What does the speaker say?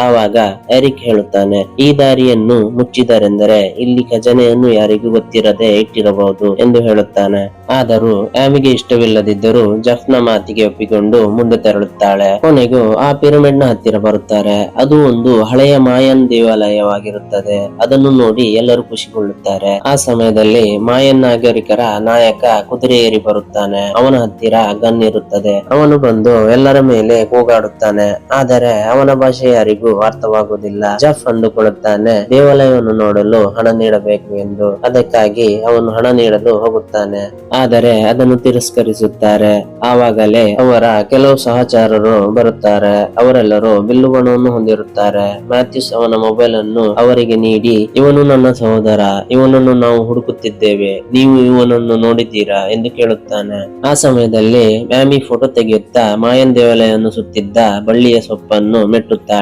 ಆವಾಗ ಎರಿಕ್ ಹೇಳುತ್ತಾನೆ, ಈ ದಾರಿಯನ್ನು ಮುಚ್ಚಿದರೆಂದರೆ ಇಲ್ಲಿ ಖಜಾನೆಯನ್ನು ಯಾರಿಗೂ ಗೊತ್ತಿರದೆ ಇಟ್ಟಿರಬಹುದು ಎಂದು ಹೇಳುತ್ತಾನೆ. ಆದರೂ ಆಮಿಗೆ ಇಷ್ಟವಿಲ್ಲದಿದ್ದರೂ ಜಫ್ನ ಮಾತಿಗೆ ಒಪ್ಪಿಕೊಂಡು ಮುಂದೆ ತೆರಳುತ್ತಾಳೆ. ಕೊನೆಗೂ ಆ ಪಿರಮಿಡ್ ನ ಹತ್ತಿರ ಬರುತ್ತಾರೆ. ಅದು ಒಂದು ಹಳೆಯ ಮಾಯನ್ ದೇವಾಲಯವಾಗಿರುತ್ತದೆ. ಅದನ್ನು ನೋಡಿ ಎಲ್ಲರೂ ಖುಷಿಗೊಳ್ಳುತ್ತಾರೆ. ಆ ಸಮಯದಲ್ಲಿ ಮಾಯನ್ ನಾಗರಿಕರ ನಾಯಕ ಕುದುರೆ ಏರಿ ಬರುತ್ತಾನೆ. ಅವನ ಹತ್ತಿರ ಗನ್ ಇರುತ್ತದೆ. ಅವನು ಬಂದು ಎಲ್ಲರ ಮೇಲೆ ಕೂಗಾಡುತ್ತಾನೆ. ಆದರೆ ಅವನ ಭಾಷೆ ಯಾರಿಗೂ ಅರ್ಥವಾಗುವುದಿಲ್ಲ. ಜಫ್ ಅಂದುಕೊಳ್ಳುತ್ತಾನೆ ದೇವಾಲಯವನ್ನು ನೋಡಲು ಹಣ ನೀಡಬೇಕು ಎಂದು. ಅದಕ್ಕಾಗಿ ಅವನು ಹಣ ನೀಡಲು ಹೋಗುತ್ತಾನೆ. ಆದರೆ ಅದನ್ನು ತಿರಸ್ಕರಿಸುತ್ತಾರೆ. ಆವಾಗಲೇ ಅವರ ಕೆಲವು ಸಹಚರರು ಬರುತ್ತಾರೆ. ಅವರೆಲ್ಲರೂ ಬಿಲ್ಲುಗಳನ್ನು ಹೊಂದಿರುತ್ತಾರೆ. ಮ್ಯಾಥ್ಯೂಸ್ ಅವನ ಮೊಬೈಲ್ ಅನ್ನು ಅವರಿಗೆ ನೀಡಿ, ಇವನು ನನ್ನ ಸಹೋದರ, ಇವನನ್ನು ನಾವು ಹುಡುಕುತ್ತಿದ್ದೇವೆ, ನೀವು ಇವನನ್ನು ನೋಡಿದ್ದೀರಾ ಎಂದು ಕೇಳುತ್ತಾನೆ. ಆ ಸಮಯದಲ್ಲಿ ಮ್ಯಾಮಿ ಫೋಟೋ ತೆಗೆಯುತ್ತಾ ಮಾಯನ್ ದೇವಾಲಯವನ್ನು ಸುತ್ತಿದ್ದ ಬಳ್ಳಿಯ ಸೊಪ್ಪನ್ನು ಮೆಟ್ಟುತ್ತಾಳೆ.